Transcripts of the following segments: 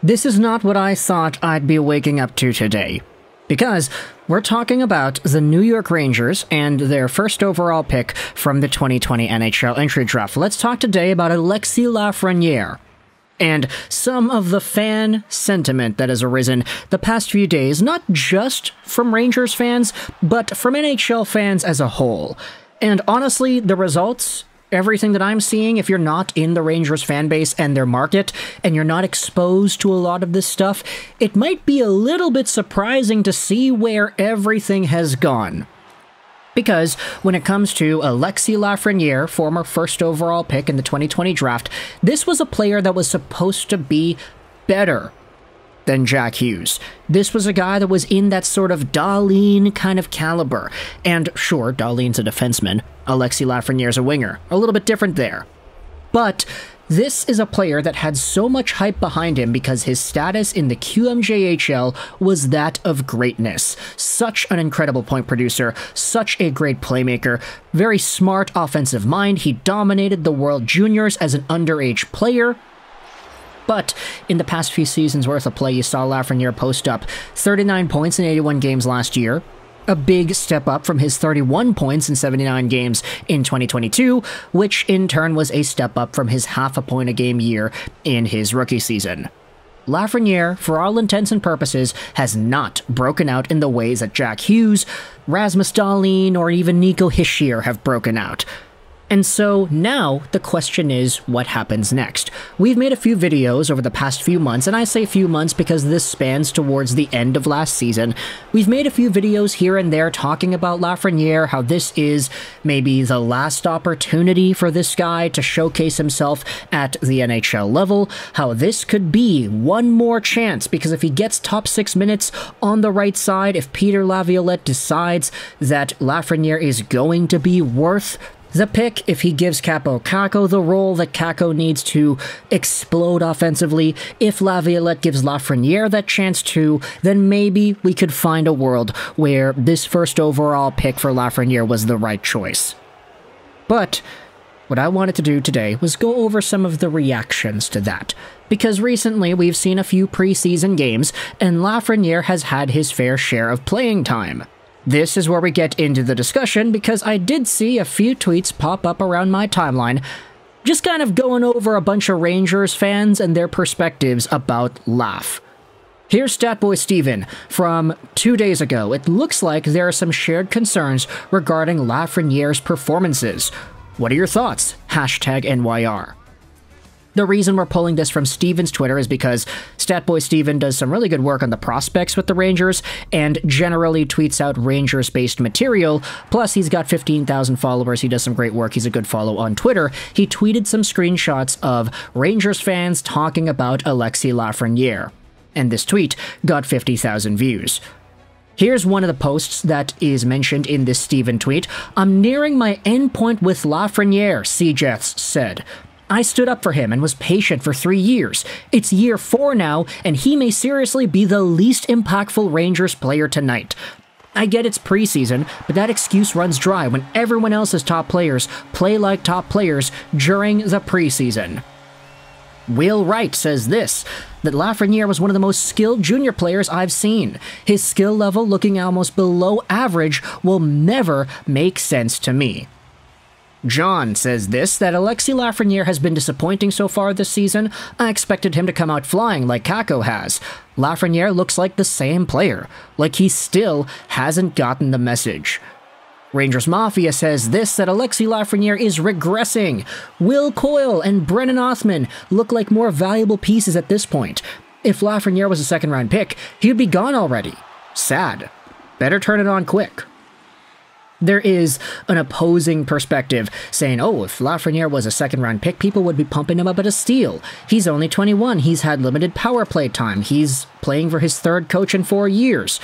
This is not what I thought I'd be waking up to today, because we're talking about the New York Rangers and their first overall pick from the 2020 NHL Entry Draft. Let's talk today about Alexis Lafreniere and some of the fan sentiment that has arisen the past few days, not just from Rangers fans, but from NHL fans as a whole. And honestly, the results, everything that I'm seeing, if you're not in the Rangers fan base and their market, and you're not exposed to a lot of this stuff, it might be a little bit surprising to see where everything has gone. Because when it comes to Alexis Lafreniere, former first overall pick in the 2020 draft, this was a player that was supposed to be better than Jack Hughes. This was a guy that was in that sort of Dahlin kind of caliber. And sure, Dahlin's a defenseman. Alexis Lafreniere's a winger. A little bit different there. But this is a player that had so much hype behind him because his status in the QMJHL was that of greatness. Such an incredible point producer, such a great playmaker, very smart offensive mind. He dominated the World Juniors as an underage player. But in the past few seasons worth of play, you saw Lafreniere post up 39 points in 81 games last year, a big step up from his 31 points in 79 games in 2022, which in turn was a step up from his half a point a game year in his rookie season. Lafreniere, for all intents and purposes, has not broken out in the ways that Jack Hughes, Rasmus Dahlin, or even Nico Hischier have broken out. And so now the question is, what happens next? We've made a few videos over the past few months, and I say few months because this spans towards the end of last season. We've made a few videos here and there talking about Lafreniere, how this is maybe the last opportunity for this guy to showcase himself at the NHL level, how this could be one more chance, because if he gets top 6 minutes on the right side, if Peter Laviolette decides that Lafreniere is going to be worth the pick, if he gives Kaapo Kakko the role that Kakko needs to explode offensively, if Laviolette gives Lafreniere that chance too, then maybe we could find a world where this first overall pick for Lafreniere was the right choice. But what I wanted to do today was go over some of the reactions to that, because recently we've seen a few preseason games, and Lafreniere has had his fair share of playing time. This is where we get into the discussion, because I did see a few tweets pop up around my timeline, just kind of going over a bunch of Rangers fans and their perspectives about Laf. Here's Statboy Steven from 2 days ago. It looks like there are some shared concerns regarding Lafreniere's performances. What are your thoughts? Hashtag NYR. The reason we're pulling this from Steven's Twitter is because Statboy Steven does some really good work on the prospects with the Rangers and generally tweets out Rangers-based material. Plus, he's got 15,000 followers. He does some great work. He's a good follow on Twitter. He tweeted some screenshots of Rangers fans talking about Alexis Lafreniere, and this tweet got 50,000 views. Here's one of the posts that is mentioned in this Steven tweet. "I'm nearing my endpoint with Lafreniere," Seajeths said. "I stood up for him and was patient for 3 years. It's year 4 now, and he may seriously be the least impactful Rangers player tonight. I get it's preseason, but that excuse runs dry when everyone else's top players play like top players during the preseason." Will Wright says this, that Lafreniere was one of the most skilled junior players I've seen. His skill level looking almost below average will never make sense to me. John says this, that Alexis Lafreniere has been disappointing so far this season. I expected him to come out flying like Kakko has. Lafreniere looks like the same player, like he still hasn't gotten the message. Rangers Mafia says this, that Alexis Lafreniere is regressing. Will Coyle and Brennan Othman look like more valuable pieces at this point. If Lafreniere was a second-round pick, he'd be gone already. Sad. Better turn it on quick. There is an opposing perspective saying, oh, if Lafreniere was a second-round pick, people would be pumping him up at a steal. He's only 21. He's had limited power play time. He's playing for his third coach in 4 years.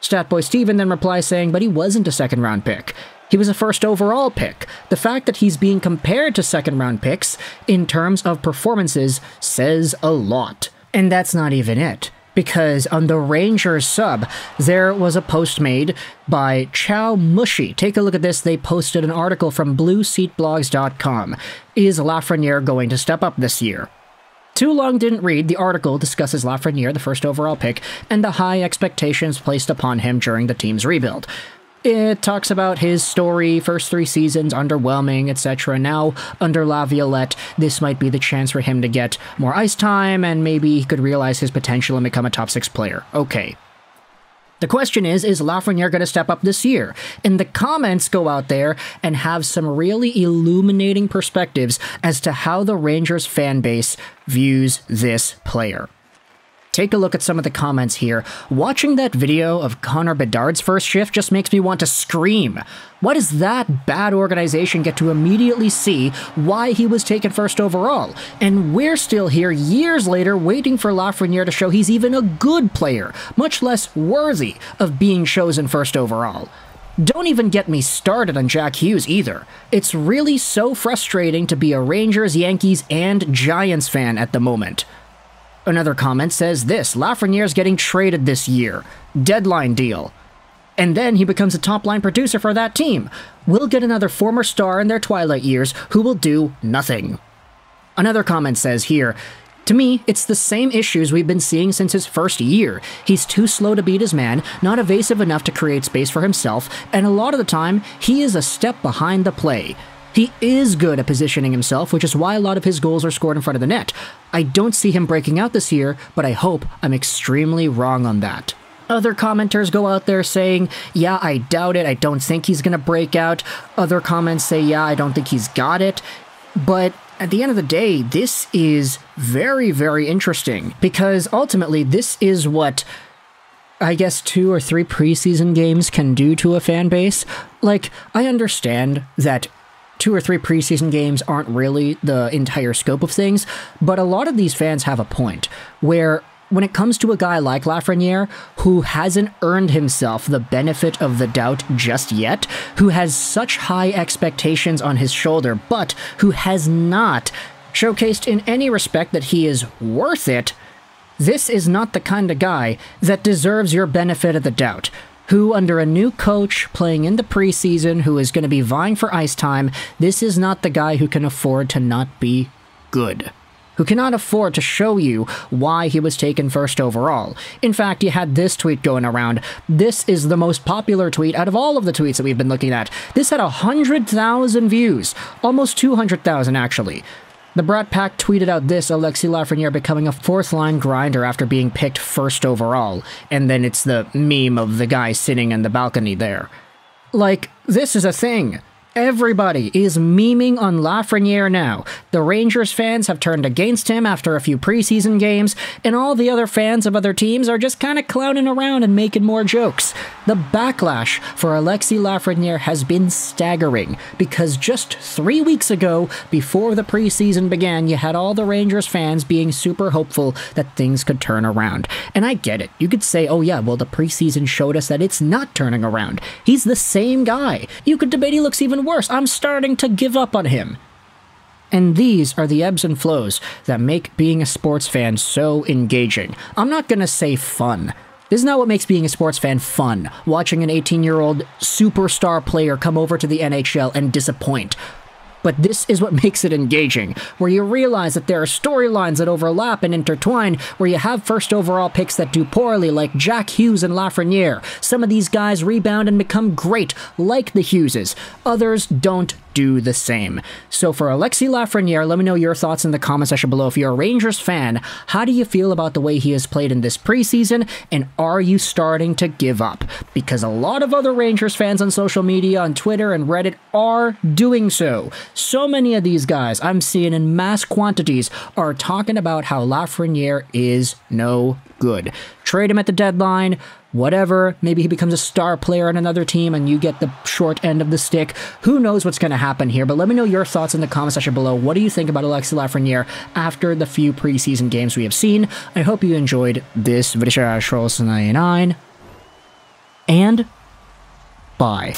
Statboy Steven then replies saying, but he wasn't a second-round pick. He was a first overall pick. The fact that he's being compared to second-round picks in terms of performances says a lot. And that's not even it. Because on the Rangers sub, there was a post made by Chow Mushy. Take a look at this. They posted an article from BlueSeatBlogs.com. Is Lafreniere going to step up this year? Too long didn't read. The article discusses Lafreniere, the first overall pick, and the high expectations placed upon him during the team's rebuild. It talks about his story, first 3 seasons, underwhelming, etc. Now, under Laviolette, this might be the chance for him to get more ice time, and maybe he could realize his potential and become a top 6 player. Okay. The question is Lafreniere going to step up this year? And the comments go out there and have some really illuminating perspectives as to how the Rangers fan base views this player. Take a look at some of the comments here. Watching that video of Connor Bedard's first shift just makes me want to scream. Why does that bad organization get to immediately see why he was taken first overall? And we're still here years later waiting for Lafreniere to show he's even a good player, much less worthy of being chosen first overall. Don't even get me started on Jack Hughes either. It's really so frustrating to be a Rangers, Yankees, and Giants fan at the moment. Another comment says this: Lafreniere's getting traded this year. Deadline deal. And then he becomes a top-line producer for that team. We'll get another former star in their twilight years who will do nothing. Another comment says here, to me, it's the same issues we've been seeing since his first year. He's too slow to beat his man, not evasive enough to create space for himself, and a lot of the time, he is a step behind the play. He is good at positioning himself, which is why a lot of his goals are scored in front of the net. I don't see him breaking out this year, but I hope I'm extremely wrong on that. Other commenters go out there saying, yeah, I doubt it, I don't think he's going to break out. Other comments say, yeah, I don't think he's got it. But at the end of the day, this is very, very interesting, because ultimately this is what, I guess, 2 or 3 preseason games can do to a fan base. Like, I understand that 2 or 3 preseason games aren't really the entire scope of things, but a lot of these fans have a point, where when it comes to a guy like Lafreniere, who hasn't earned himself the benefit of the doubt just yet, who has such high expectations on his shoulder, but who has not showcased in any respect that he is worth it, this is not the kind of guy that deserves your benefit of the doubt. Who, under a new coach playing in the preseason, who is going to be vying for ice time, this is not the guy who can afford to not be good. Who cannot afford to show you why he was taken first overall. In fact, you had this tweet going around. This is the most popular tweet out of all of the tweets that we've been looking at. This had 100,000 views. Almost 200,000, actually. The Brat Pack tweeted out this: Alexis Lafreniere becoming a 4th-line grinder after being picked first overall. And then it's the meme of the guy sitting in the balcony there. Like, this is a thing. Everybody is memeing on Lafreniere now. The Rangers fans have turned against him after a few preseason games, and all the other fans of other teams are just kind of clowning around and making more jokes. The backlash for Alexis Lafreniere has been staggering, because just 3 weeks ago, before the preseason began, you had all the Rangers fans being super hopeful that things could turn around. And I get it. You could say, oh yeah, well, the preseason showed us that it's not turning around. He's the same guy. You could debate he looks even worse. I'm starting to give up on him. And these are the ebbs and flows that make being a sports fan so engaging. I'm not going to say fun. This is not what makes being a sports fan fun, watching an 18-year-old superstar player come over to the NHL and disappoint. But this is what makes it engaging, where you realize that there are storylines that overlap and intertwine, where you have first overall picks that do poorly, like Jack Hughes and Lafreniere. Some of these guys rebound and become great, like the Hugheses. Others don't do the same. So for Alexis Lafreniere, let me know your thoughts in the comment section below. If you're a Rangers fan, how do you feel about the way he has played in this preseason, and are you starting to give up? Because a lot of other Rangers fans on social media, on Twitter and Reddit, are doing so. So many of these guys I'm seeing in mass quantities are talking about how Lafreniere is no good. Trade him at the deadline, whatever, maybe he becomes a star player on another team and you get the short end of the stick. Who knows what's going to happen here, but let me know your thoughts in the comment section below. What do you think about Alexis Lafreniere after the few preseason games we have seen? I hope you enjoyed this video. And bye.